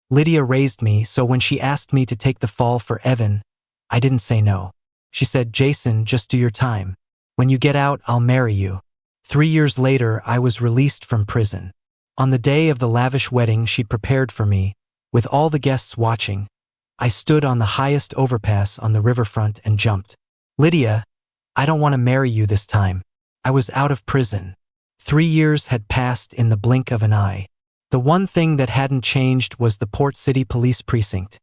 Lydia raised me, so when she asked me to take the fall for Evan, I didn't say no. She said, Jason, just do your time. When you get out, I'll marry you. 3 years later, I was released from prison. On the day of the lavish wedding she'd prepared for me, with all the guests watching, I stood on the highest overpass on the riverfront and jumped. Lydia, I don't want to marry you this time. I was out of prison. 3 years had passed in the blink of an eye. The one thing that hadn't changed was the Port City Police Precinct,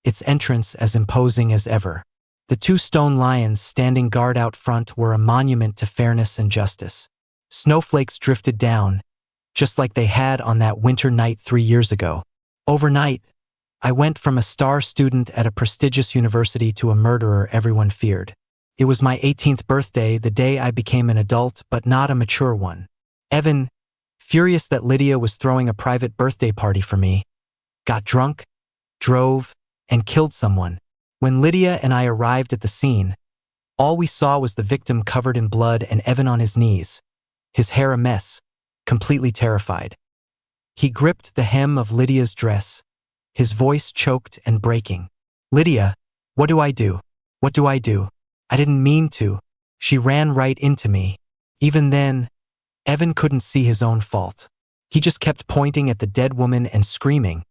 its entrance as imposing as ever. The 2 stone lions standing guard out front were a monument to fairness and justice. Snowflakes drifted down, just like they had on that winter night 3 years ago. Overnight, I went from a star student at a prestigious university to a murderer everyone feared. It was my 18th birthday, the day I became an adult, but not a mature one. Evan, furious that Lydia was throwing a private birthday party for me, got drunk, drove, and killed someone. When Lydia and I arrived at the scene, all we saw was the victim covered in blood and Evan on his knees, his hair a mess, completely terrified. He gripped the hem of Lydia's dress, his voice choked and breaking. Lydia, what do I do? What do I do? I didn't mean to. She ran right into me. Even then, Evan couldn't see his own fault. He just kept pointing at the dead woman and screaming,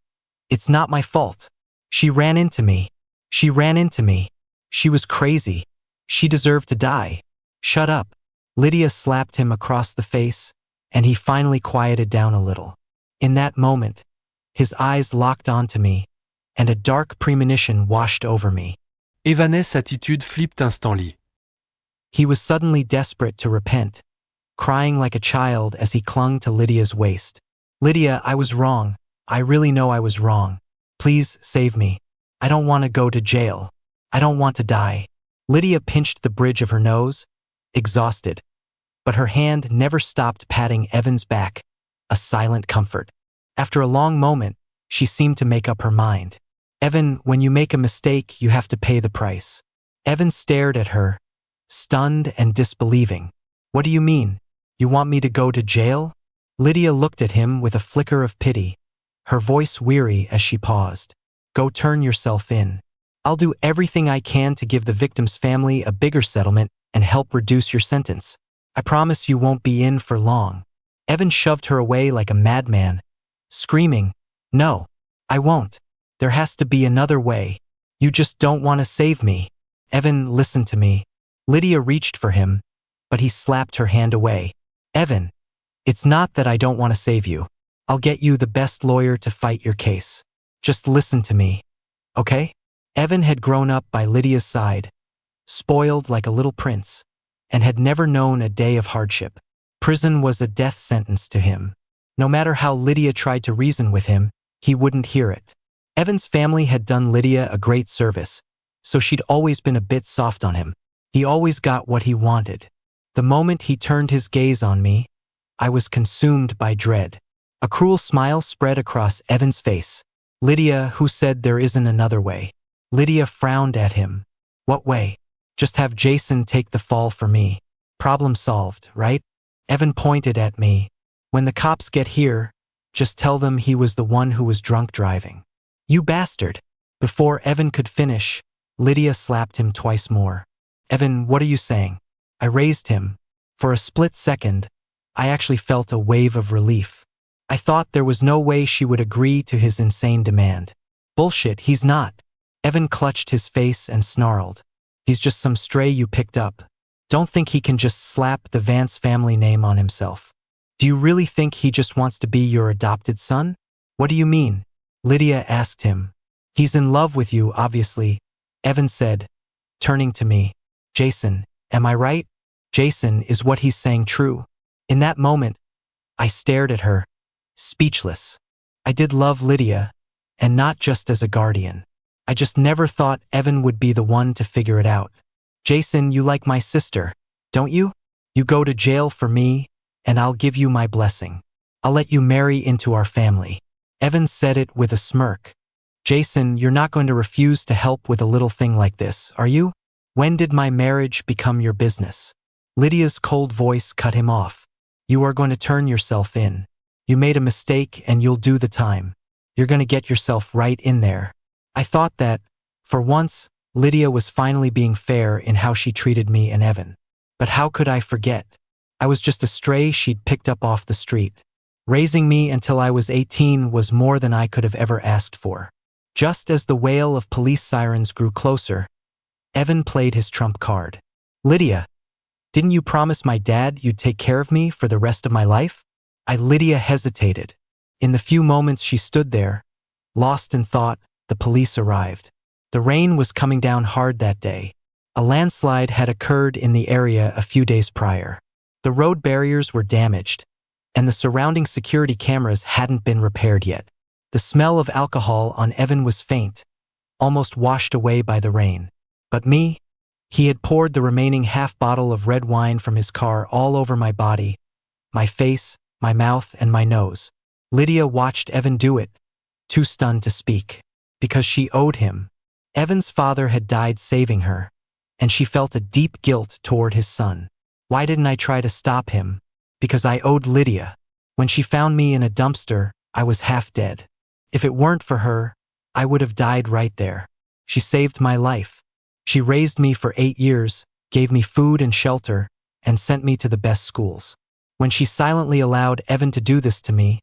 "It's not my fault. She ran into me. She ran into me. She was crazy. She deserved to die. Shut up." Lydia slapped him across the face, and he finally quieted down a little. In that moment, his eyes locked onto me, and a dark premonition washed over me. Evan's attitude flipped instantly. He was suddenly desperate to repent, crying like a child as he clung to Lydia's waist. "Lydia, I was wrong. I really know I was wrong. Please save me. I don't want to go to jail. I don't want to die." Lydia pinched the bridge of her nose, exhausted, but her hand never stopped patting Evan's back, a silent comfort. After a long moment, she seemed to make up her mind. "Evan, when you make a mistake, you have to pay the price." Evan stared at her, stunned and disbelieving. "What do you mean? You want me to go to jail?" Lydia looked at him with a flicker of pity, her voice weary as she paused. "Go turn yourself in. I'll do everything I can to give the victim's family a bigger settlement and help reduce your sentence. I promise you won't be in for long." Evan shoved her away like a madman, screaming, "No, I won't. There has to be another way. You just don't want to save me." "Evan, listen to me." Lydia reached for him, but he slapped her hand away. "Evan, it's not that I don't want to save you. I'll get you the best lawyer to fight your case. Just listen to me, okay?" Evan had grown up by Lydia's side, spoiled like a little prince, and had never known a day of hardship. Prison was a death sentence to him. No matter how Lydia tried to reason with him, he wouldn't hear it. Evan's family had done Lydia a great service, so she'd always been a bit soft on him. He always got what he wanted. The moment he turned his gaze on me, I was consumed by dread. A cruel smile spread across Evan's face. "Lydia, who said there isn't another way?" Lydia frowned at him. "What way?" "Just have Jason take the fall for me. Problem solved, right?" Evan pointed at me. "When the cops get here, just tell them he was the one who was drunk driving." "You bastard!" Before Evan could finish, Lydia slapped him twice more. "Evan, what are you saying?" I raised him. For a split second, I actually felt a wave of relief. I thought there was no way she would agree to his insane demand. "Bullshit, he's not." Evan clutched his face and snarled. "He's just some stray you picked up. Don't think he can just slap the Vance family name on himself. Do you really think he just wants to be your adopted son?" "What do you mean?" Lydia asked him. "He's in love with you, obviously," Evan said, turning to me. "Jason, am I right? Jason, is what he's saying true?" In that moment, I stared at her, speechless. I did love Lydia, and not just as a guardian. I just never thought Evan would be the one to figure it out. "Jason, you like my sister, don't you? You go to jail for me, and I'll give you my blessing. I'll let you marry into our family." Evan said it with a smirk. "Jason, you're not going to refuse to help with a little thing like this, are you? When did my marriage become your business?" Lydia's cold voice cut him off. "You are going to turn yourself in. You made a mistake and you'll do the time. You're gonna get yourself right in there. I thought that, for once, Lydia was finally being fair in how she treated me and Evan. But how could I forget? I was just a stray she'd picked up off the street. Raising me until I was 18 was more than I could have ever asked for. Just as the wail of police sirens grew closer, Evan played his trump card. Lydia, didn't you promise my dad you'd take care of me for the rest of my life? Lydia hesitated. In the few moments she stood there, lost in thought, the police arrived. The rain was coming down hard that day. A landslide had occurred in the area a few days prior. The road barriers were damaged, and the surrounding security cameras hadn't been repaired yet. The smell of alcohol on Evan was faint, almost washed away by the rain. But me? He had poured the remaining half bottle of red wine from his car all over my body, my face, my mouth, and my nose. Lydia watched Evan do it, too stunned to speak. Because she owed him. Evan's father had died saving her, and she felt a deep guilt toward his son. Why didn't I try to stop him? Because I owed Lydia. When she found me in a dumpster, I was half dead. If it weren't for her, I would have died right there. She saved my life. She raised me for 8 years, gave me food and shelter, and sent me to the best schools. When she silently allowed Evan to do this to me,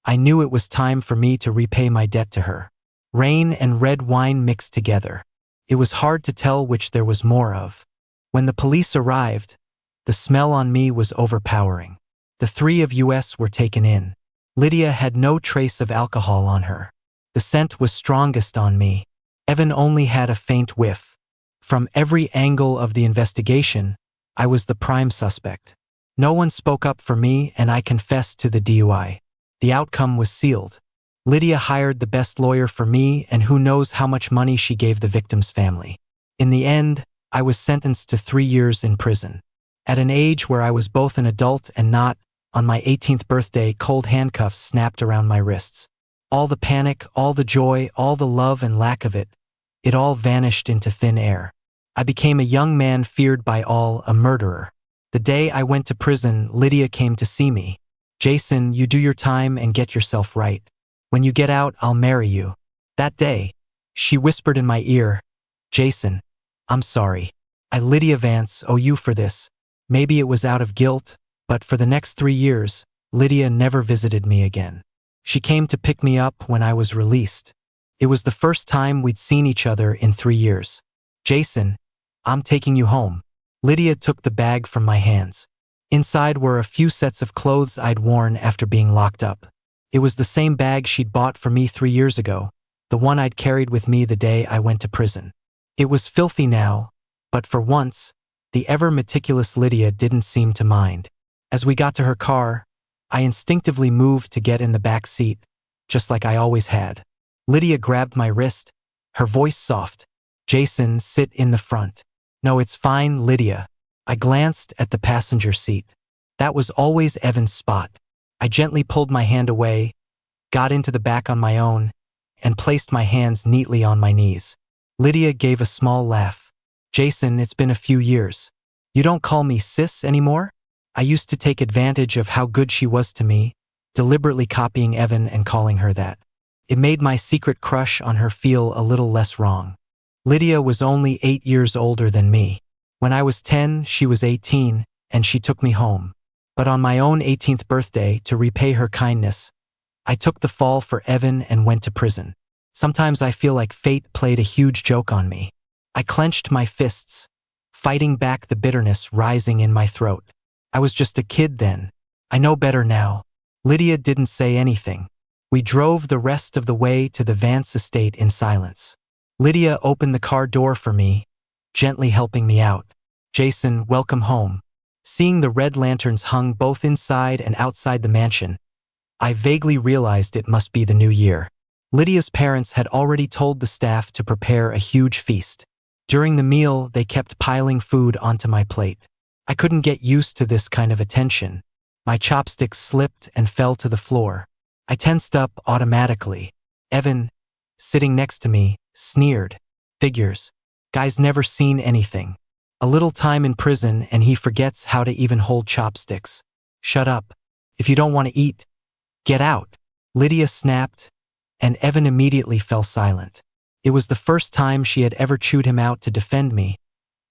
I knew it was time for me to repay my debt to her. Rain and red wine mixed together. It was hard to tell which there was more of. When the police arrived, the smell on me was overpowering. The 3 of us were taken in. Lydia had no trace of alcohol on her. The scent was strongest on me. Evan only had a faint whiff. From every angle of the investigation, I was the prime suspect. No one spoke up for me, and I confessed to the DUI. The outcome was sealed. Lydia hired the best lawyer for me, and who knows how much money she gave the victim's family. In the end, I was sentenced to 3 years in prison. At an age where I was both an adult and not, on my 18th birthday, cold handcuffs snapped around my wrists. All the panic, all the joy, all the love and lack of it all vanished into thin air. I became a young man feared by all, a murderer. The day I went to prison, Lydia came to see me. Jason, you do your time and get yourself right. When you get out, I'll marry you. That day, she whispered in my ear, Jason, I'm sorry. Lydia Vance, owe you for this. Maybe it was out of guilt, but for the next 3 years, Lydia never visited me again. She came to pick me up when I was released. It was the first time we'd seen each other in 3 years. Jason, I'm taking you home. Lydia took the bag from my hands. Inside were a few sets of clothes I'd worn after being locked up. It was the same bag she'd bought for me 3 years ago, the one I'd carried with me the day I went to prison. It was filthy now, but for once, the ever-meticulous Lydia didn't seem to mind. As we got to her car, I instinctively moved to get in the back seat, just like I always had. Lydia grabbed my wrist, her voice soft. Jason, sit in the front. No, it's fine, Lydia. I glanced at the passenger seat. That was always Evan's spot. I gently pulled my hand away, got into the back on my own, and placed my hands neatly on my knees. Lydia gave a small laugh. Jason, it's been a few years. You don't call me sis anymore? I used to take advantage of how good she was to me, deliberately copying Evan and calling her that. It made my secret crush on her feel a little less wrong. Lydia was only 8 years older than me. When I was 10, she was 18, and she took me home. But on my own 18th birthday, to repay her kindness, I took the fall for Evan and went to prison. Sometimes I feel like fate played a huge joke on me. I clenched my fists, fighting back the bitterness rising in my throat. I was just a kid then. I know better now. Lydia didn't say anything. We drove the rest of the way to the Vance estate in silence. Lydia opened the car door for me, gently helping me out. Jason, welcome home. Seeing the red lanterns hung both inside and outside the mansion, I vaguely realized it must be the new year. Lydia's parents had already told the staff to prepare a huge feast. During the meal, they kept piling food onto my plate. I couldn't get used to this kind of attention. My chopsticks slipped and fell to the floor. I tensed up automatically. Evan, sitting next to me, sneered. Figures. Guy's never seen anything. A little time in prison and he forgets how to even hold chopsticks. Shut up. If you don't want to eat, get out. Lydia snapped, and Evan immediately fell silent. It was the first time she had ever chewed him out to defend me,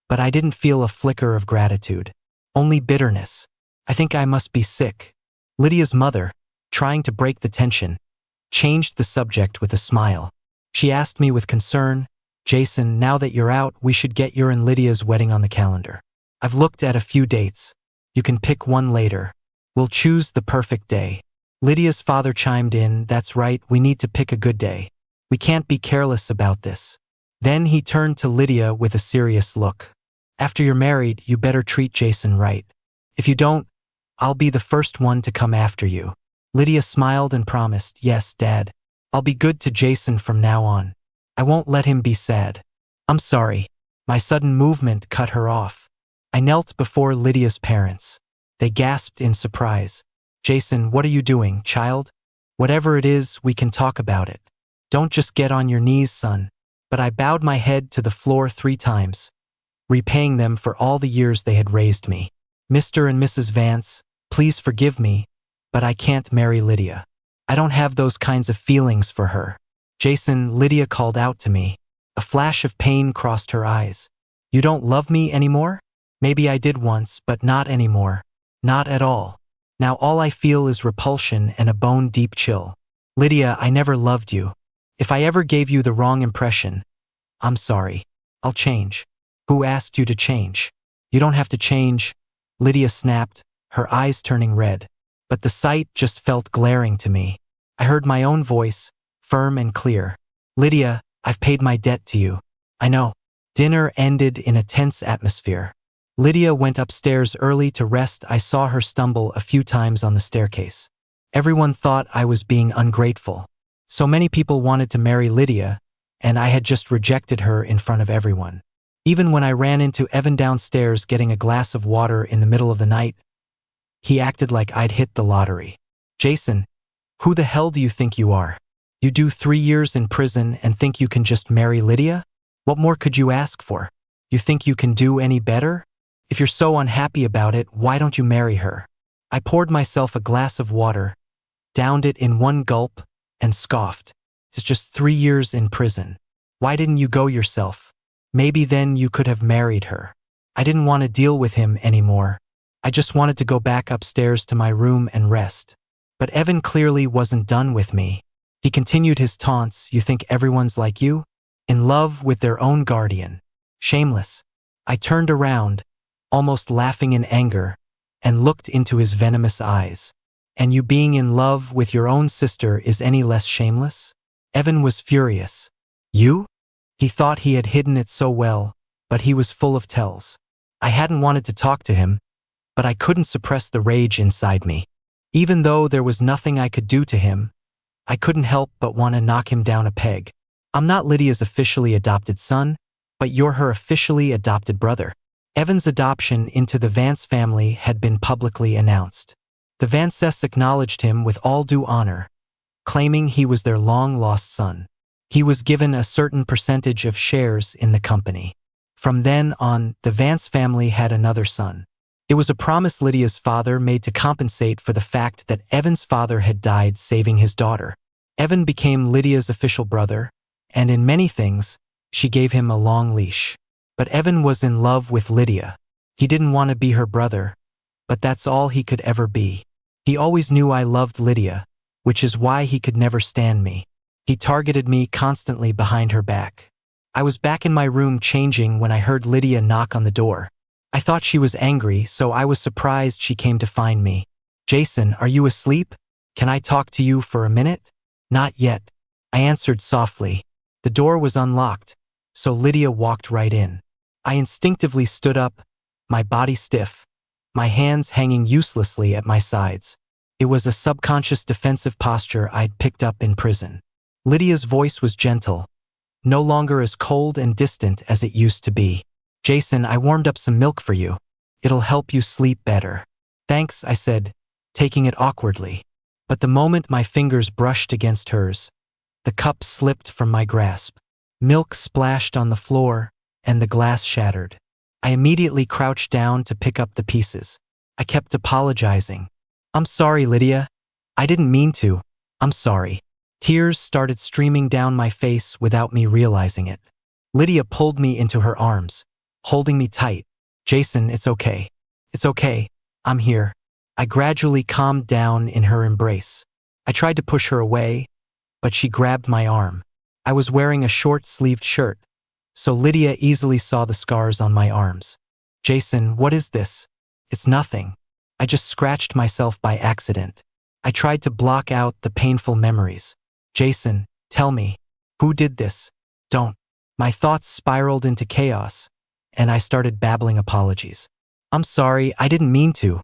but I didn't feel a flicker of gratitude. Only bitterness. I think I must be sick. Lydia's mother, trying to break the tension, changed the subject with a smile. She asked me with concern, "Jason, now that you're out, we should get your and Lydia's wedding on the calendar. I've looked at a few dates. You can pick one later. We'll choose the perfect day." Lydia's father chimed in, "That's right, we need to pick a good day. We can't be careless about this." Then he turned to Lydia with a serious look. "After you're married, you better treat Jason right. If you don't, I'll be the first one to come after you." Lydia smiled and promised, "Yes, Dad. I'll be good to Jason from now on. I won't let him be sad." "I'm sorry." My sudden movement cut her off. I knelt before Lydia's parents. They gasped in surprise. "Jason, what are you doing, child? Whatever it is, we can talk about it. Don't just get on your knees, son." But I bowed my head to the floor 3 times, repaying them for all the years they had raised me. "Mr. and Mrs. Vance, please forgive me, but I can't marry Lydia. I don't have those kinds of feelings for her." "Jason," Lydia called out to me. A flash of pain crossed her eyes. "You don't love me anymore?" "Maybe I did once, but not anymore. Not at all. Now all I feel is repulsion and a bone-deep chill." "Lydia, I never loved you. If I ever gave you the wrong impression, I'm sorry. I'll change." "Who asked you to change?" "You don't have to change," Lydia snapped, her eyes turning red. But the sight just felt glaring to me. I heard my own voice, firm and clear. "Lydia, I've paid my debt to you. I know." Dinner ended in a tense atmosphere. Lydia went upstairs early to rest. I saw her stumble a few times on the staircase. Everyone thought I was being ungrateful. So many people wanted to marry Lydia, and I had just rejected her in front of everyone. Even when I ran into Evan downstairs getting a glass of water in the middle of the night, he acted like I'd hit the lottery. "Jason, who the hell do you think you are? You do 3 years in prison and think you can just marry Lydia? What more could you ask for? You think you can do any better? If you're so unhappy about it, why don't you marry her?" I poured myself a glass of water, downed it in one gulp, and scoffed. "It's just 3 years in prison. Why didn't you go yourself? Maybe then you could have married her." I didn't want to deal with him anymore. I just wanted to go back upstairs to my room and rest. But Evan clearly wasn't done with me. He continued his taunts. "You think everyone's like you? In love with their own guardian. Shameless." I turned around, almost laughing in anger, and looked into his venomous eyes. "And you being in love with your own sister is any less shameless?" Evan was furious. "You?" He thought he had hidden it so well, but he was full of tells. I hadn't wanted to talk to him, but I couldn't suppress the rage inside me. Even though there was nothing I could do to him, I couldn't help but want to knock him down a peg. "I'm not Lydia's officially adopted son, but you're her officially adopted brother." Evan's adoption into the Vance family had been publicly announced. The Vances acknowledged him with all due honor, claiming he was their long-lost son. He was given a certain percentage of shares in the company. From then on, the Vance family had another son. It was a promise Lydia's father made to compensate for the fact that Evan's father had died saving his daughter. Evan became Lydia's official brother, and in many things, she gave him a long leash. But Evan was in love with Lydia. He didn't want to be her brother, but that's all he could ever be. He always knew I loved Lydia, which is why he could never stand me. He targeted me constantly behind her back. I was back in my room changing when I heard Lydia knock on the door. I thought she was angry, so I was surprised she came to find me. "Jason, are you asleep? Can I talk to you for a minute?" "Not yet," I answered softly. The door was unlocked, so Lydia walked right in. I instinctively stood up, my body stiff, my hands hanging uselessly at my sides. It was a subconscious defensive posture I'd picked up in prison. Lydia's voice was gentle, no longer as cold and distant as it used to be. "Jason, I warmed up some milk for you. It'll help you sleep better." "Thanks," I said, taking it awkwardly. But the moment my fingers brushed against hers, the cup slipped from my grasp. Milk splashed on the floor, and the glass shattered. I immediately crouched down to pick up the pieces. I kept apologizing. "I'm sorry, Lydia. I didn't mean to. I'm sorry." Tears started streaming down my face without me realizing it. Lydia pulled me into her arms, holding me tight. Jason, it's okay. It's okay. I'm here. I gradually calmed down in her embrace. I tried to push her away, but she grabbed my arm. I was wearing a short-sleeved shirt, so Lydia easily saw the scars on my arms. Jason, what is this? It's nothing. I just scratched myself by accident. I tried to block out the painful memories. Jason, tell me, who did this? Don't. My thoughts spiraled into chaos, and I started babbling apologies. I'm sorry, I didn't mean to.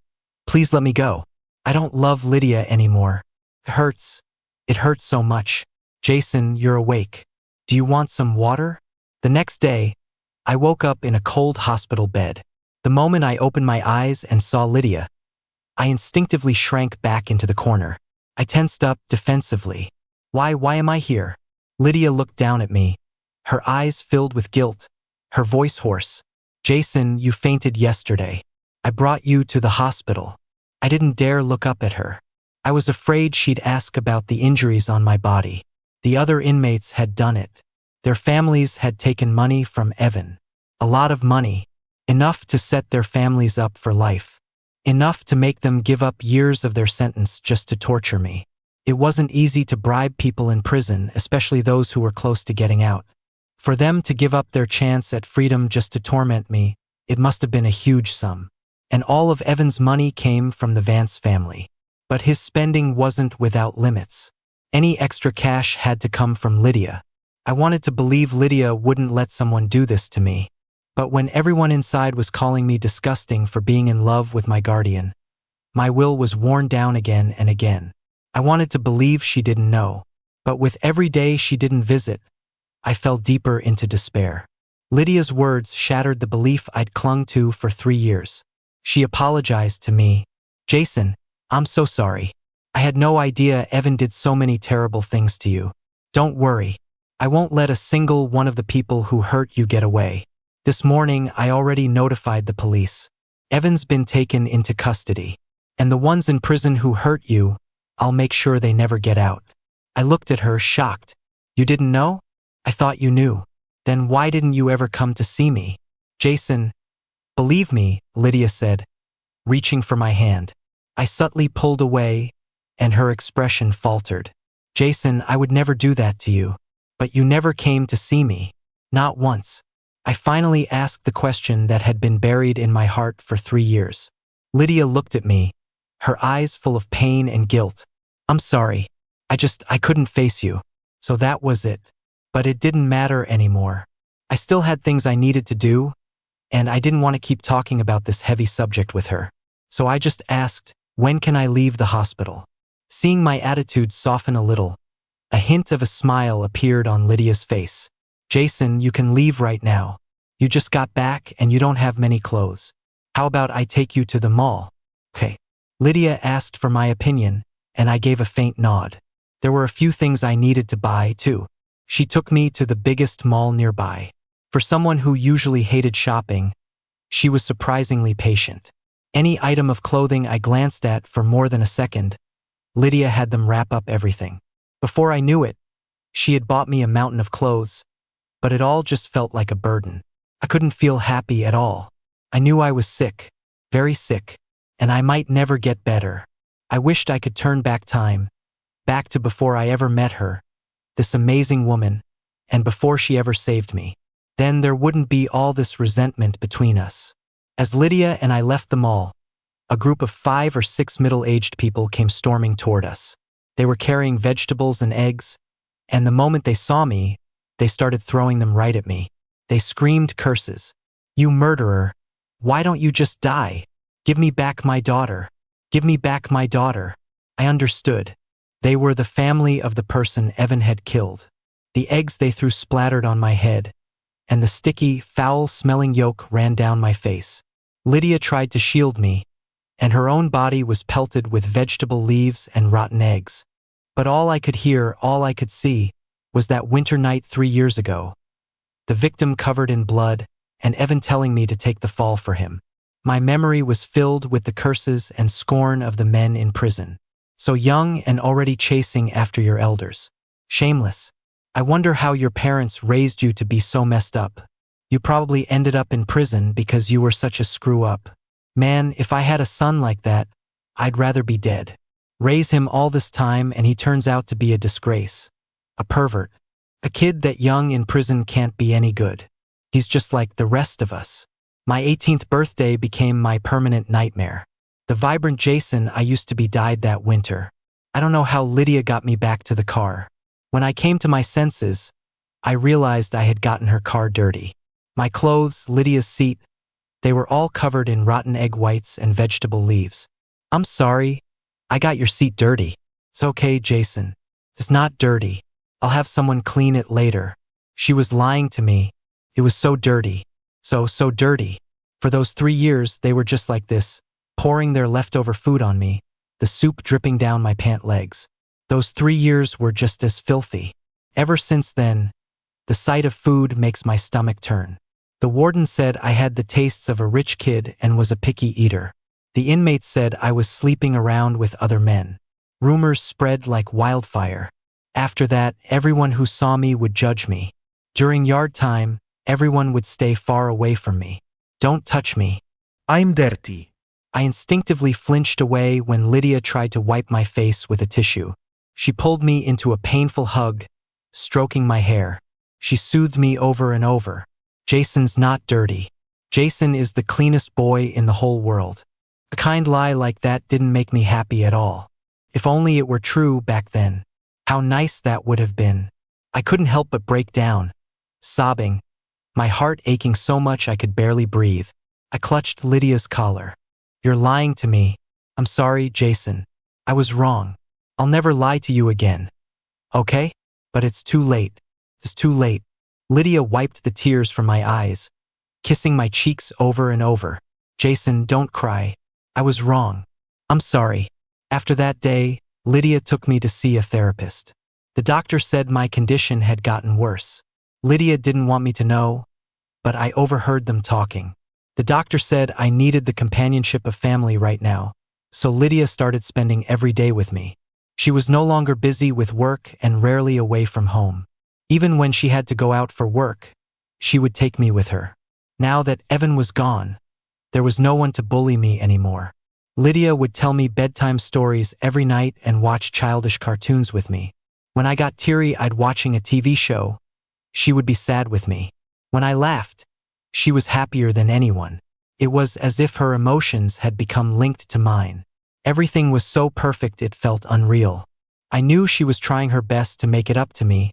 Please let me go. I don't love Lydia anymore. It hurts. It hurts so much. Jason, you're awake. Do you want some water? The next day, I woke up in a cold hospital bed. The moment I opened my eyes and saw Lydia, I instinctively shrank back into the corner. I tensed up defensively. Why am I here? Lydia looked down at me, her eyes filled with guilt, her voice hoarse. Jason, you fainted yesterday. I brought you to the hospital. I didn't dare look up at her. I was afraid she'd ask about the injuries on my body. The other inmates had done it. Their families had taken money from Evan. A lot of money. Enough to set their families up for life. Enough to make them give up years of their sentence just to torture me. It wasn't easy to bribe people in prison, especially those who were close to getting out. For them to give up their chance at freedom just to torment me, it must have been a huge sum. And all of Evan's money came from the Vance family. But his spending wasn't without limits. Any extra cash had to come from Lydia. I wanted to believe Lydia wouldn't let someone do this to me. But when everyone inside was calling me disgusting for being in love with my guardian, my will was worn down again and again. I wanted to believe she didn't know. But with every day she didn't visit, I fell deeper into despair. Lydia's words shattered the belief I'd clung to for 3 years. She apologized to me. Jason, I'm so sorry. I had no idea Evan did so many terrible things to you. Don't worry. I won't let a single one of the people who hurt you get away. This morning, I already notified the police. Evan's been taken into custody. And the ones in prison who hurt you, I'll make sure they never get out. I looked at her, shocked. You didn't know? I thought you knew. Then why didn't you ever come to see me? Jason, believe me, Lydia said, reaching for my hand. I subtly pulled away, and her expression faltered. Jason, I would never do that to you. But you never came to see me. Not once. I finally asked the question that had been buried in my heart for 3 years. Lydia looked at me, her eyes full of pain and guilt. I'm sorry. I couldn't face you. So that was it. But it didn't matter anymore. I still had things I needed to do, and I didn't want to keep talking about this heavy subject with her. So I just asked, when can I leave the hospital? Seeing my attitude soften a little, a hint of a smile appeared on Lydia's face. Jason, you can leave right now. You just got back and you don't have many clothes. How about I take you to the mall? Okay. Lydia asked for my opinion, and I gave a faint nod. There were a few things I needed to buy, too. She took me to the biggest mall nearby. For someone who usually hated shopping, she was surprisingly patient. Any item of clothing I glanced at for more than a second, Lydia had them wrap up everything. Before I knew it, she had bought me a mountain of clothes, but it all just felt like a burden. I couldn't feel happy at all. I knew I was sick, very sick, and I might never get better. I wished I could turn back time, back to before I ever met her, this amazing woman, and before she ever saved me. Then there wouldn't be all this resentment between us. As Lydia and I left the mall, a group of 5 or 6 middle-aged people came storming toward us. They were carrying vegetables and eggs, and the moment they saw me, they started throwing them right at me. They screamed curses. You murderer! Why don't you just die? Give me back my daughter. Give me back my daughter. I understood. They were the family of the person Evan had killed. The eggs they threw splattered on my head, and the sticky, foul-smelling yolk ran down my face. Lydia tried to shield me, and her own body was pelted with vegetable leaves and rotten eggs. But all I could hear, all I could see, was that winter night 3 years ago. The victim covered in blood, and Evan telling me to take the fall for him. My memory was filled with the curses and scorn of the men in prison. So young and already chasing after your elders. Shameless. I wonder how your parents raised you to be so messed up. You probably ended up in prison because you were such a screw-up. Man, if I had a son like that, I'd rather be dead. Raise him all this time and he turns out to be a disgrace. A pervert. A kid that young in prison can't be any good. He's just like the rest of us. My 18th birthday became my permanent nightmare. The vibrant Jason I used to be died that winter. I don't know how Lydia got me back to the car. When I came to my senses, I realized I had gotten her car dirty. My clothes, Lydia's seat, they were all covered in rotten egg whites and vegetable leaves. I'm sorry, I got your seat dirty. It's okay, Jason. It's not dirty. I'll have someone clean it later. She was lying to me. It was so dirty. So dirty. For those 3 years, they were just like this, pouring their leftover food on me, the soup dripping down my pant legs. Those 3 years were just as filthy. Ever since then, the sight of food makes my stomach turn. The warden said I had the tastes of a rich kid and was a picky eater. The inmates said I was sleeping around with other men. Rumors spread like wildfire. After that, everyone who saw me would judge me. During yard time, everyone would stay far away from me. Don't touch me. I'm dirty. I instinctively flinched away when Lydia tried to wipe my face with a tissue. She pulled me into a painful hug, stroking my hair. She soothed me over and over. Jason's not dirty. Jason is the cleanest boy in the whole world. A kind lie like that didn't make me happy at all. If only it were true back then. How nice that would have been. I couldn't help but break down, sobbing, my heart aching so much I could barely breathe. I clutched Lydia's collar. You're lying to me. I'm sorry, Jason. I was wrong. I'll never lie to you again. Okay? But it's too late. It's too late. Lydia wiped the tears from my eyes, kissing my cheeks over and over. Jason, don't cry. I was wrong. I'm sorry. After that day, Lydia took me to see a therapist. The doctor said my condition had gotten worse. Lydia didn't want me to know, but I overheard them talking. The doctor said I needed the companionship of family right now, so Lydia started spending every day with me. She was no longer busy with work and rarely away from home. Even when she had to go out for work, she would take me with her. Now that Evan was gone, there was no one to bully me anymore. Lydia would tell me bedtime stories every night and watch childish cartoons with me. When I got teary-eyed watching a TV show, she would be sad with me. When I laughed, she was happier than anyone. It was as if her emotions had become linked to mine. Everything was so perfect it felt unreal. I knew she was trying her best to make it up to me,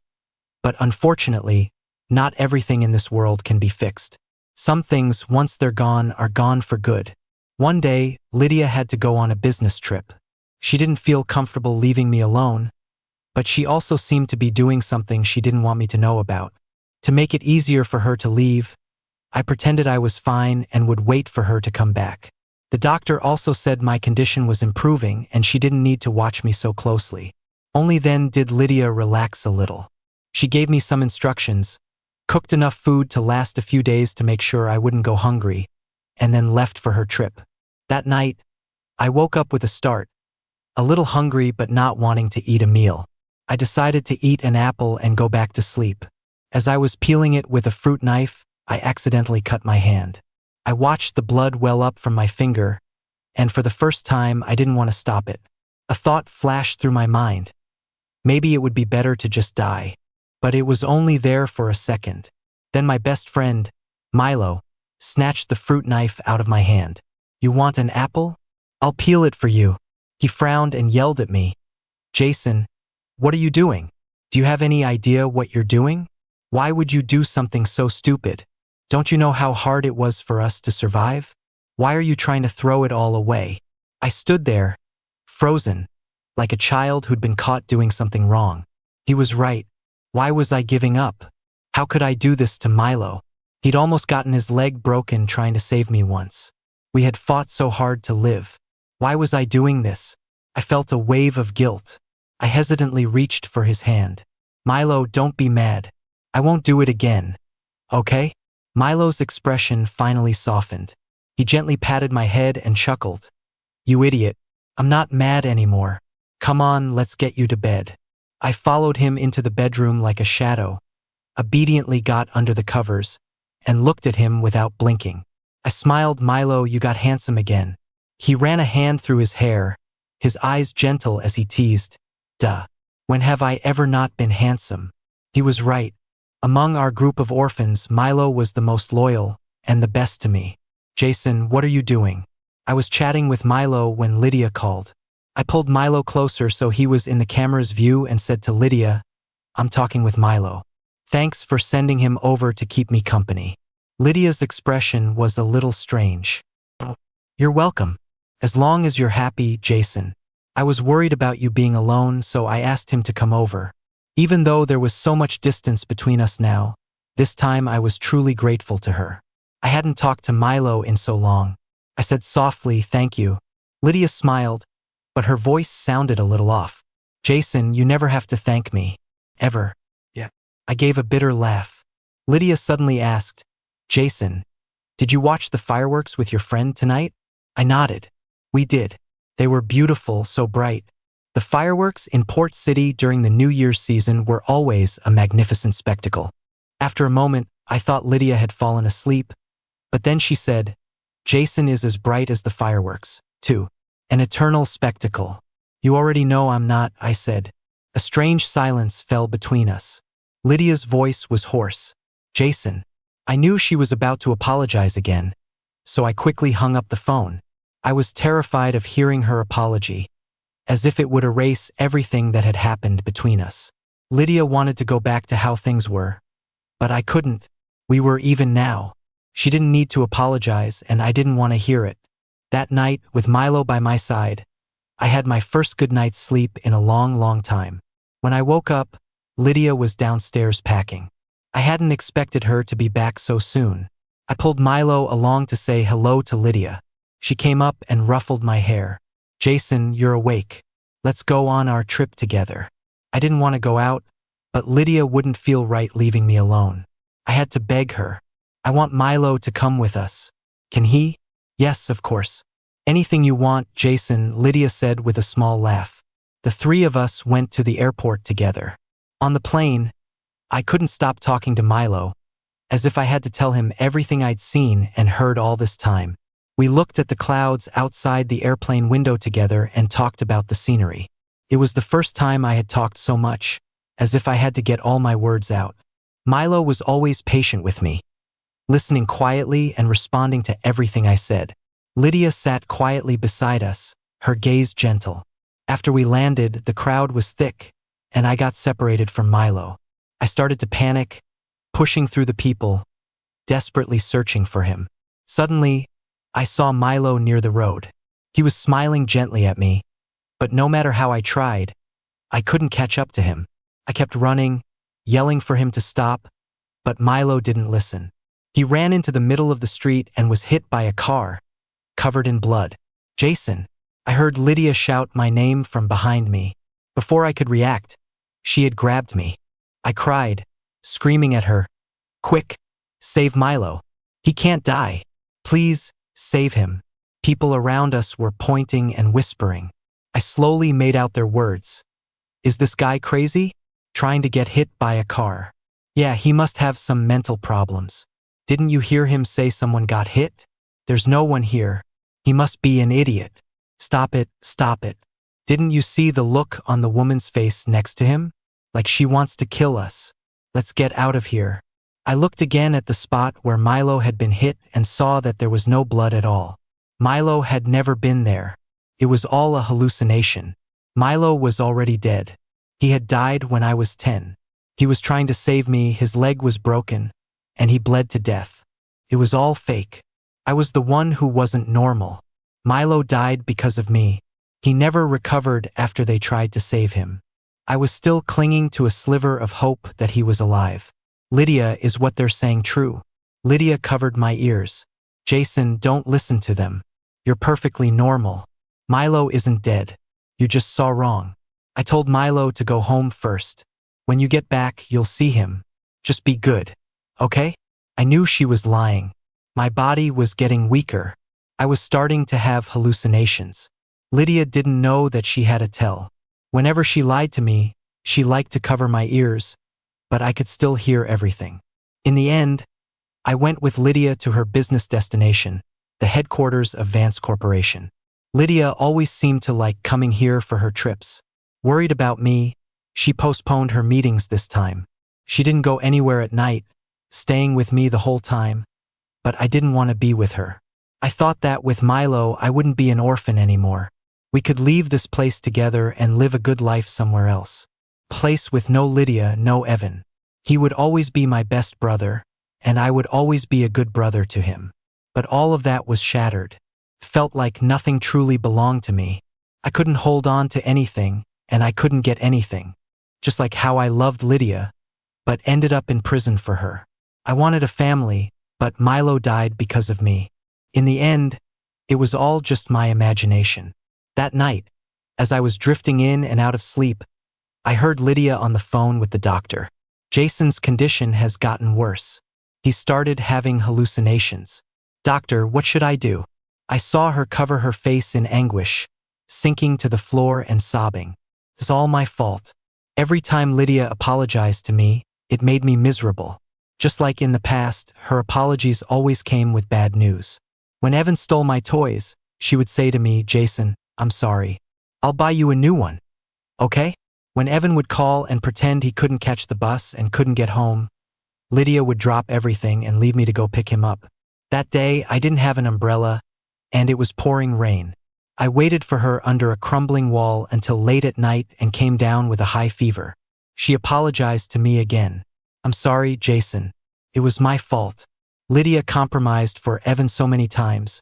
but unfortunately, not everything in this world can be fixed. Some things, once they're gone, are gone for good. One day, Lydia had to go on a business trip. She didn't feel comfortable leaving me alone, but she also seemed to be doing something she didn't want me to know about. To make it easier for her to leave, I pretended I was fine and would wait for her to come back. The doctor also said my condition was improving and she didn't need to watch me so closely. Only then did Lydia relax a little. She gave me some instructions, cooked enough food to last a few days to make sure I wouldn't go hungry, and then left for her trip. That night, I woke up with a start, a little hungry but not wanting to eat a meal. I decided to eat an apple and go back to sleep. As I was peeling it with a fruit knife, I accidentally cut my hand. I watched the blood well up from my finger, and for the first time I didn't want to stop it. A thought flashed through my mind. Maybe it would be better to just die. But it was only there for a second. Then my best friend, Milo, snatched the fruit knife out of my hand. You want an apple? I'll peel it for you. He frowned and yelled at me. Jason, what are you doing? Do you have any idea what you're doing? Why would you do something so stupid? Don't you know how hard it was for us to survive? Why are you trying to throw it all away? I stood there, frozen, like a child who'd been caught doing something wrong. He was right. Why was I giving up? How could I do this to Milo? He'd almost gotten his leg broken trying to save me once. We had fought so hard to live. Why was I doing this? I felt a wave of guilt. I hesitantly reached for his hand. Milo, don't be mad. I won't do it again. Okay? Milo's expression finally softened. He gently patted my head and chuckled. You idiot. I'm not mad anymore. Come on, let's get you to bed. I followed him into the bedroom like a shadow, obediently got under the covers, and looked at him without blinking. I smiled. Milo, you got handsome again. He ran a hand through his hair, his eyes gentle as he teased, Duh. When have I ever not been handsome? He was right. Among our group of orphans, Milo was the most loyal and the best to me. Jason, what are you doing? I was chatting with Milo when Lydia called. I pulled Milo closer so he was in the camera's view and said to Lydia, I'm talking with Milo. Thanks for sending him over to keep me company. Lydia's expression was a little strange. You're welcome. As long as you're happy, Jason. I was worried about you being alone, so I asked him to come over. Even though there was so much distance between us now, this time I was truly grateful to her. I hadn't talked to Milo in so long. I said softly, thank you. Lydia smiled, but her voice sounded a little off. Jason, you never have to thank me. Ever. Yeah. I gave a bitter laugh. Lydia suddenly asked, Jason, did you watch the fireworks with your friend tonight? I nodded. We did. They were beautiful, so bright. The fireworks in Port City during the New Year's season were always a magnificent spectacle. After a moment, I thought Lydia had fallen asleep, but then she said, Jason is as bright as the fireworks, too. An eternal spectacle. You already know I'm not, I said. A strange silence fell between us. Lydia's voice was hoarse. Jason. I knew she was about to apologize again, so I quickly hung up the phone. I was terrified of hearing her apology, as if it would erase everything that had happened between us. Lydia wanted to go back to how things were, but I couldn't. We were even now. She didn't need to apologize, and I didn't want to hear it. That night, with Milo by my side, I had my first good night's sleep in a long, long time. When I woke up, Lydia was downstairs packing. I hadn't expected her to be back so soon. I pulled Milo along to say hello to Lydia. She came up and ruffled my hair. Jason, you're awake. Let's go on our trip together. I didn't want to go out, but Lydia wouldn't feel right leaving me alone. I had to beg her. I want Milo to come with us. Can he? Yes, of course. Anything you want, Jason, Lydia said with a small laugh. The three of us went to the airport together. On the plane, I couldn't stop talking to Milo, as if I had to tell him everything I'd seen and heard all this time. We looked at the clouds outside the airplane window together and talked about the scenery. It was the first time I had talked so much, as if I had to get all my words out. Milo was always patient with me, listening quietly and responding to everything I said. Lydia sat quietly beside us, her gaze gentle. After we landed, the crowd was thick, and I got separated from Milo. I started to panic, pushing through the people, desperately searching for him. Suddenly, I saw Milo near the road. He was smiling gently at me, but no matter how I tried, I couldn't catch up to him. I kept running, yelling for him to stop, but Milo didn't listen. He ran into the middle of the street and was hit by a car, covered in blood. Jason. I heard Lydia shout my name from behind me. Before I could react, she had grabbed me. I cried, screaming at her, Quick, save Milo. He can't die. Please, save him. People around us were pointing and whispering. I slowly made out their words. Is this guy crazy? Trying to get hit by a car. Yeah, he must have some mental problems. Didn't you hear him say someone got hit? There's no one here. He must be an idiot. Stop it, stop it. Didn't you see the look on the woman's face next to him? Like she wants to kill us. Let's get out of here. I looked again at the spot where Milo had been hit and saw that there was no blood at all. Milo had never been there. It was all a hallucination. Milo was already dead. He had died when I was 10. He was trying to save me, his leg was broken, and he bled to death. It was all fake. I was the one who wasn't normal. Milo died because of me. He never recovered after they tried to save him. I was still clinging to a sliver of hope that he was alive. Lydia, is what they're saying true? Lydia covered my ears. Jason, don't listen to them. You're perfectly normal. Milo isn't dead. You just saw wrong. I told Milo to go home first. When you get back, you'll see him. Just be good. Okay? I knew she was lying. My body was getting weaker. I was starting to have hallucinations. Lydia didn't know that she had a tell. Whenever she lied to me, She liked to cover my ears, but I could still hear everything. In the end, I went with Lydia to her business destination, the headquarters of Vance Corporation. Lydia always seemed to like coming here for her trips. Worried about me, she postponed her meetings this time. She didn't go anywhere at night, staying with me the whole time, but I didn't want to be with her. I thought that with Milo I wouldn't be an orphan anymore. We could leave this place together and live a good life somewhere else. Place with no Lydia, no Evan. He would always be my best brother, and I would always be a good brother to him. But all of that was shattered. Felt like nothing truly belonged to me. I couldn't hold on to anything, and I couldn't get anything. Just like how I loved Lydia, but ended up in prison for her. I wanted a family, but Milo died because of me. In the end, it was all just my imagination. That night, as I was drifting in and out of sleep, I heard Lydia on the phone with the doctor. Jason's condition has gotten worse. He started having hallucinations. Doctor, what should I do? I saw her cover her face in anguish, sinking to the floor and sobbing. It's all my fault. Every time Lydia apologized to me, it made me miserable. Just like in the past, her apologies always came with bad news. When Evan stole my toys, she would say to me, Jason, I'm sorry. I'll buy you a new one. Okay? When Evan would call and pretend he couldn't catch the bus and couldn't get home, Lydia would drop everything and leave me to go pick him up. That day, I didn't have an umbrella, and it was pouring rain. I waited for her under a crumbling wall until late at night and came down with a high fever. She apologized to me again. I'm sorry, Jason. It was my fault. Lydia compromised for Evan so many times,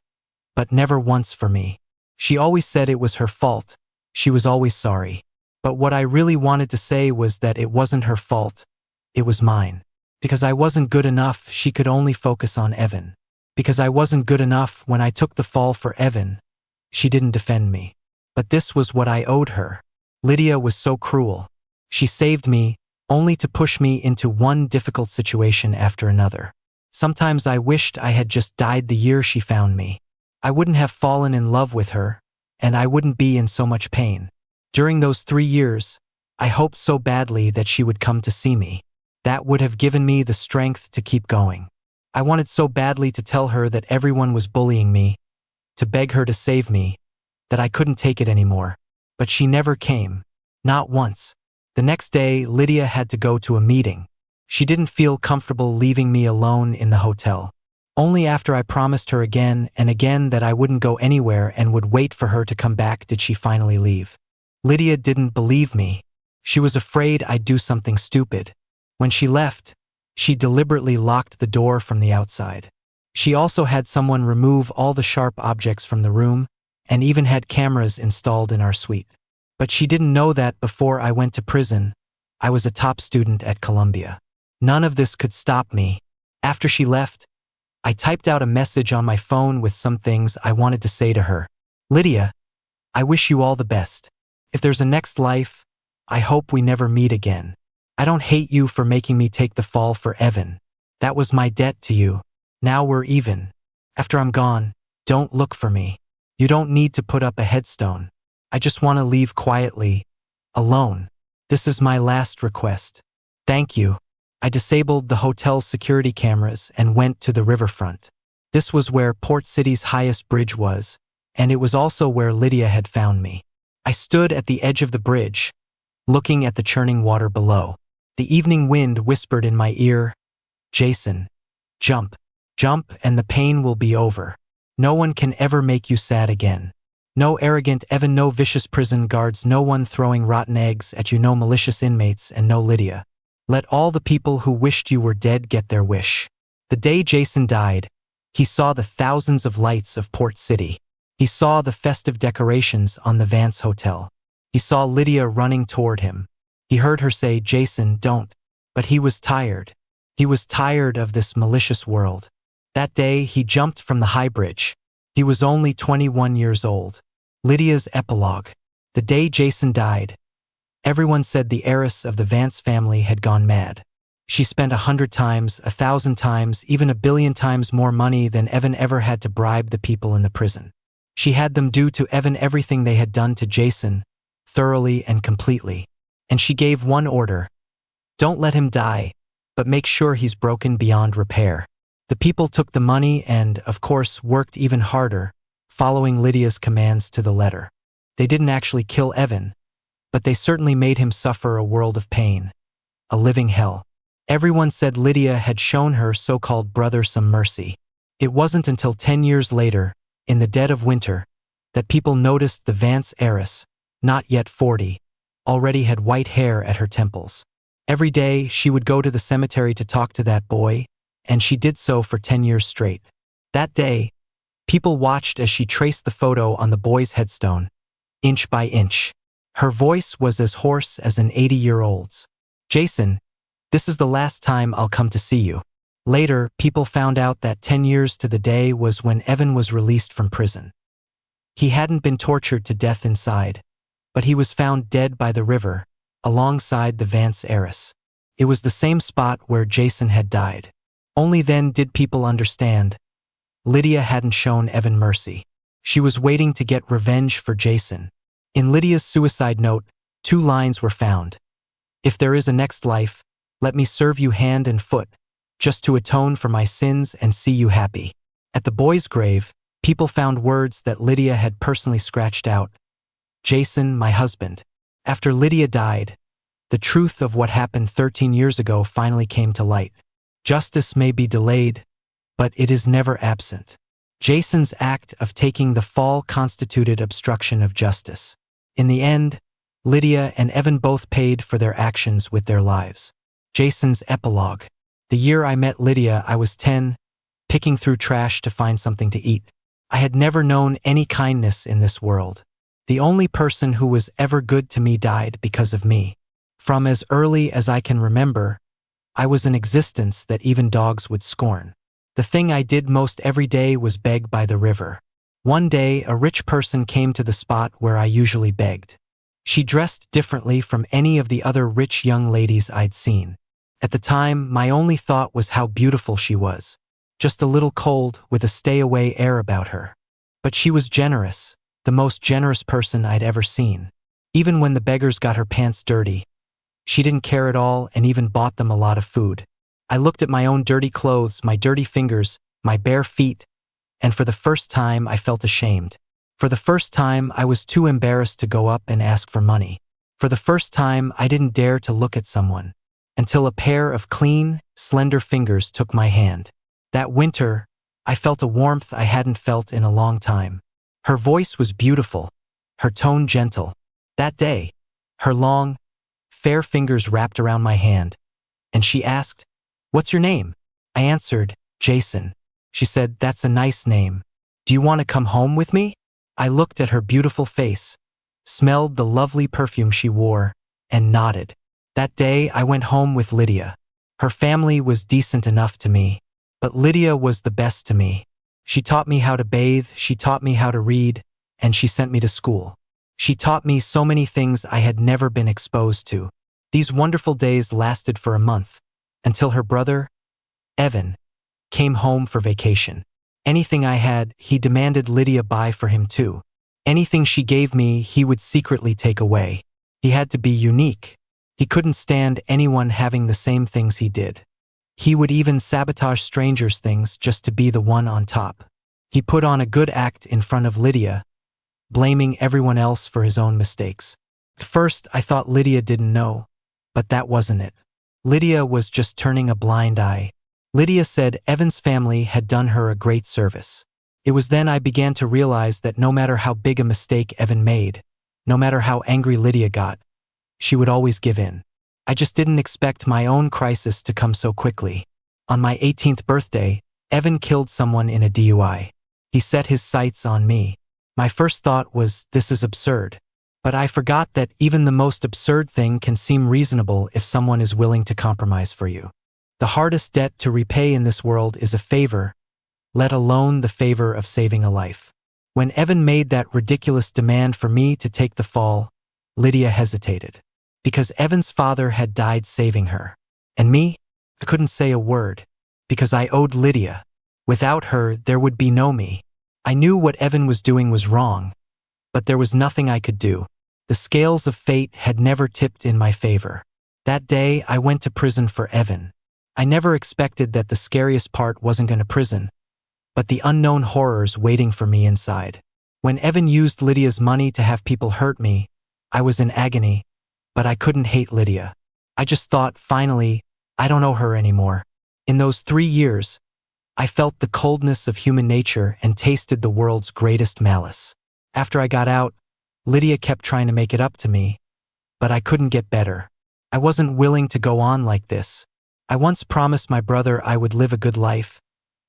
but never once for me. She always said it was her fault. She was always sorry. But what I really wanted to say was that it wasn't her fault. It was mine. Because I wasn't good enough, she could only focus on Evan. Because I wasn't good enough when I took the fall for Evan, she didn't defend me. But this was what I owed her. Lydia was so cruel. She saved me, only to push me into one difficult situation after another. Sometimes I wished I had just died the year she found me. I wouldn't have fallen in love with her, and I wouldn't be in so much pain. During those 3 years, I hoped so badly that she would come to see me. That would have given me the strength to keep going. I wanted so badly to tell her that everyone was bullying me, to beg her to save me, that I couldn't take it anymore. But she never came. Not once. The next day, Lydia had to go to a meeting. She didn't feel comfortable leaving me alone in the hotel. Only after I promised her again and again that I wouldn't go anywhere and would wait for her to come back did she finally leave. Lydia didn't believe me. She was afraid I'd do something stupid. When she left, she deliberately locked the door from the outside. She also had someone remove all the sharp objects from the room and even had cameras installed in our suite. But she didn't know that before I went to prison, I was a top student at Columbia. None of this could stop me. After she left, I typed out a message on my phone with some things I wanted to say to her. Lydia, I wish you all the best. If there's a next life, I hope we never meet again. I don't hate you for making me take the fall for Evan. That was my debt to you. Now we're even. After I'm gone, don't look for me. You don't need to put up a headstone. I just want to leave quietly, alone. This is my last request. Thank you. I disabled the hotel's security cameras and went to the riverfront. This was where Port City's highest bridge was, and it was also where Lydia had found me. I stood at the edge of the bridge, looking at the churning water below. The evening wind whispered in my ear, Jason, jump, jump and the pain will be over. No one can ever make you sad again. No arrogant Evan, no vicious prison guards, no one throwing rotten eggs at you, no malicious inmates, and no Lydia. Let all the people who wished you were dead get their wish. The day Jason died, he saw the thousands of lights of Port City. He saw the festive decorations on the Vance Hotel. He saw Lydia running toward him. He heard her say, Jason, don't. But he was tired. He was tired of this malicious world. That day, he jumped from the high bridge. He was only 21 years old. Lydia's epilogue. The day Jason died, everyone said the heiress of the Vance family had gone mad. She spent 100 times, 1,000 times, even 1,000,000,000 times more money than Evan ever had to bribe the people in the prison. She had them do to Evan everything they had done to Jason, thoroughly and completely. and she gave one order: don't let him die, but make sure he's broken beyond repair. The people took the money and, of course, worked even harder, following Lydia's commands to the letter. They didn't actually kill Evan, but they certainly made him suffer a world of pain, a living hell. Everyone said Lydia had shown her so-called brother some mercy. It wasn't until 10 years later, in the dead of winter, that people noticed the Vance heiress, not yet 40, already had white hair at her temples. Every day, she would go to the cemetery to talk to that boy, and she did so for 10 years straight. That day, people watched as she traced the photo on the boy's headstone, inch by inch. Her voice was as hoarse as an 80-year-old's. "Jason, this is the last time I'll come to see you." Later, people found out that 10 years to the day was when Evan was released from prison. He hadn't been tortured to death inside, but he was found dead by the river, alongside the Vance heiress. It was the same spot where Jason had died. Only then did people understand. Lydia hadn't shown Evan mercy. She was waiting to get revenge for Jason. In Lydia's suicide note, 2 lines were found. "If there is a next life, let me serve you hand and foot, just to atone for my sins and see you happy." At the boy's grave, people found words that Lydia had personally scratched out. "Jason, my husband." After Lydia died, the truth of what happened 13 years ago finally came to light. Justice may be delayed, but it is never absent. Jason's act of taking the fall constituted obstruction of justice. In the end, Lydia and Evan both paid for their actions with their lives. Jason's epilogue. The year I met Lydia, I was 10, picking through trash to find something to eat. I had never known any kindness in this world. The only person who was ever good to me died because of me. From as early as I can remember, I was an existence that even dogs would scorn. The thing I did most every day was beg by the river. One day, a rich person came to the spot where I usually begged. She dressed differently from any of the other rich young ladies I'd seen. At the time, my only thought was how beautiful she was. Just a little cold, with a stay-away air about her. But she was generous, the most generous person I'd ever seen. Even when the beggars got her pants dirty, she didn't care at all and even bought them a lot of food. I looked at my own dirty clothes, my dirty fingers, my bare feet, and for the first time I felt ashamed. For the first time I was too embarrassed to go up and ask for money. For the first time I didn't dare to look at someone, until a pair of clean, slender fingers took my hand. That winter, I felt a warmth I hadn't felt in a long time. Her voice was beautiful, her tone gentle. That day, her long, fair fingers wrapped around my hand, and she asked, "What's your name?" I answered, "Jason." She said, "That's a nice name. Do you want to come home with me?" I looked at her beautiful face, smelled the lovely perfume she wore, and nodded. That day, I went home with Lydia. Her family was decent enough to me, but Lydia was the best to me. She taught me how to bathe, she taught me how to read, and she sent me to school. She taught me so many things I had never been exposed to. These wonderful days lasted for a month, until her brother, Evan, came home for vacation. Anything I had, he demanded Lydia buy for him too. Anything she gave me, he would secretly take away. He had to be unique. He couldn't stand anyone having the same things he did. He would even sabotage strangers' things just to be the one on top. He put on a good act in front of Lydia, blaming everyone else for his own mistakes. At first, I thought Lydia didn't know, but that wasn't it. Lydia was just turning a blind eye. Lydia said Evan's family had done her a great service. It was then I began to realize that no matter how big a mistake Evan made, no matter how angry Lydia got, she would always give in. I just didn't expect my own crisis to come so quickly. On my 18th birthday, Evan killed someone in a DUI. He set his sights on me. My first thought was, this is absurd. But I forgot that even the most absurd thing can seem reasonable if someone is willing to compromise for you. The hardest debt to repay in this world is a favor, let alone the favor of saving a life. When Evan made that ridiculous demand for me to take the fall, Lydia hesitated. Because Evan's father had died saving her. And me? I couldn't say a word. Because I owed Lydia. Without her, there would be no me. I knew what Evan was doing was wrong, but there was nothing I could do. The scales of fate had never tipped in my favor. That day, I went to prison for Evan. I never expected that the scariest part wasn't going to prison, but the unknown horrors waiting for me inside. When Evan used Lydia's money to have people hurt me, I was in agony, but I couldn't hate Lydia. I just thought, finally, I don't owe her anymore. In those 3 years, I felt the coldness of human nature and tasted the world's greatest malice. After I got out, Lydia kept trying to make it up to me, but I couldn't get better. I wasn't willing to go on like this. I once promised my brother I would live a good life,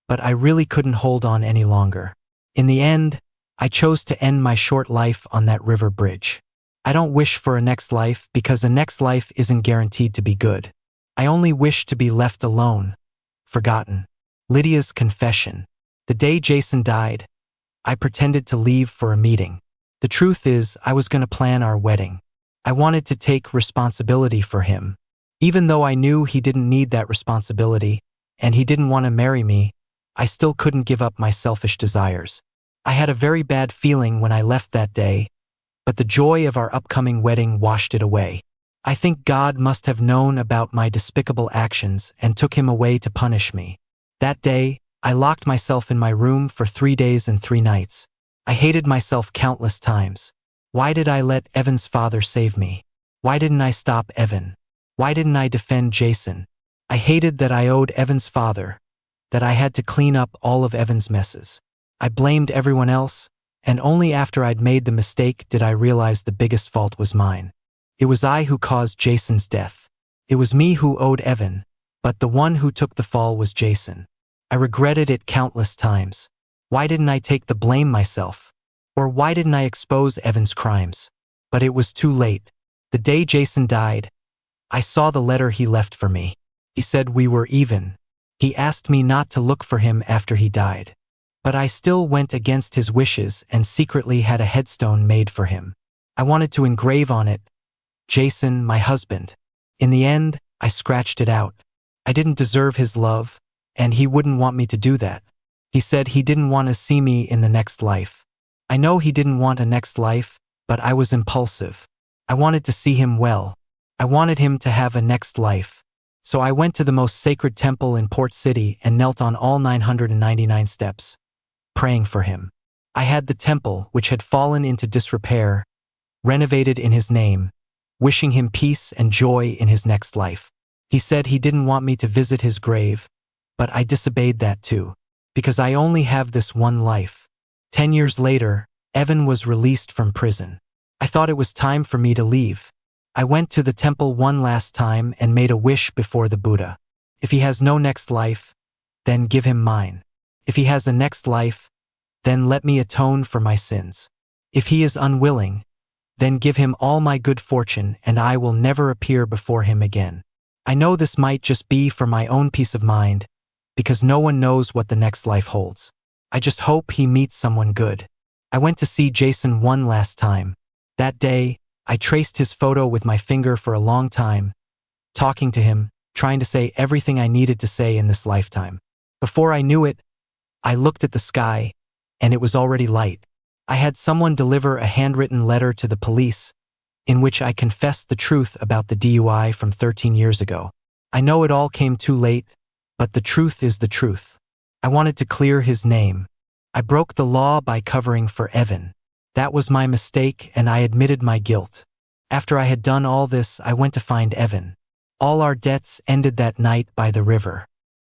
but I really couldn't hold on any longer. In the end, I chose to end my short life on that river bridge. I don't wish for a next life because a next life isn't guaranteed to be good. I only wish to be left alone, forgotten. Lydia's confession. The day Jason died, I pretended to leave for a meeting. The truth is, I was going to plan our wedding. I wanted to take responsibility for him. Even though I knew he didn't need that responsibility, and he didn't want to marry me, I still couldn't give up my selfish desires. I had a very bad feeling when I left that day, but the joy of our upcoming wedding washed it away. I think God must have known about my despicable actions and took him away to punish me. That day, I locked myself in my room for 3 days and 3 nights. I hated myself countless times. Why did I let Evan's father save me? Why didn't I stop Evan? Why didn't I defend Jason? I hated that I owed Evan's father, that I had to clean up all of Evan's messes. I blamed everyone else, and only after I'd made the mistake did I realize the biggest fault was mine. It was I who caused Jason's death. It was me who owed Evan, but the one who took the fall was Jason. I regretted it countless times. Why didn't I take the blame myself? Or why didn't I expose Evan's crimes? But it was too late. The day Jason died, I saw the letter he left for me. He said we were even. He asked me not to look for him after he died. But I still went against his wishes and secretly had a headstone made for him. I wanted to engrave on it, Jason, my husband. In the end, I scratched it out. I didn't deserve his love, and he wouldn't want me to do that. He said he didn't want to see me in the next life. I know he didn't want a next life, but I was impulsive. I wanted to see him well. I wanted him to have a next life. So I went to the most sacred temple in Port City and knelt on all 999 steps, praying for him. I had the temple, which had fallen into disrepair, renovated in his name, wishing him peace and joy in his next life. He said he didn't want me to visit his grave, but I disobeyed that too, because I only have this one life. 10 years later, Evan was released from prison. I thought it was time for me to leave. I went to the temple one last time and made a wish before the Buddha. If he has no next life, then give him mine. If he has a next life, then let me atone for my sins. If he is unwilling, then give him all my good fortune and I will never appear before him again. I know this might just be for my own peace of mind, because no one knows what the next life holds. I just hope he meets someone good. I went to see Jason one last time. That day, I traced his photo with my finger for a long time, talking to him, trying to say everything I needed to say in this lifetime. Before I knew it, I looked at the sky, and it was already light. I had someone deliver a handwritten letter to the police, in which I confessed the truth about the DUI from 13 years ago. I know it all came too late, but the truth is the truth. I wanted to clear his name. I broke the law by covering for Evan. That was my mistake, and I admitted my guilt. After I had done all this, I went to find Evan. All our debts ended that night by the river.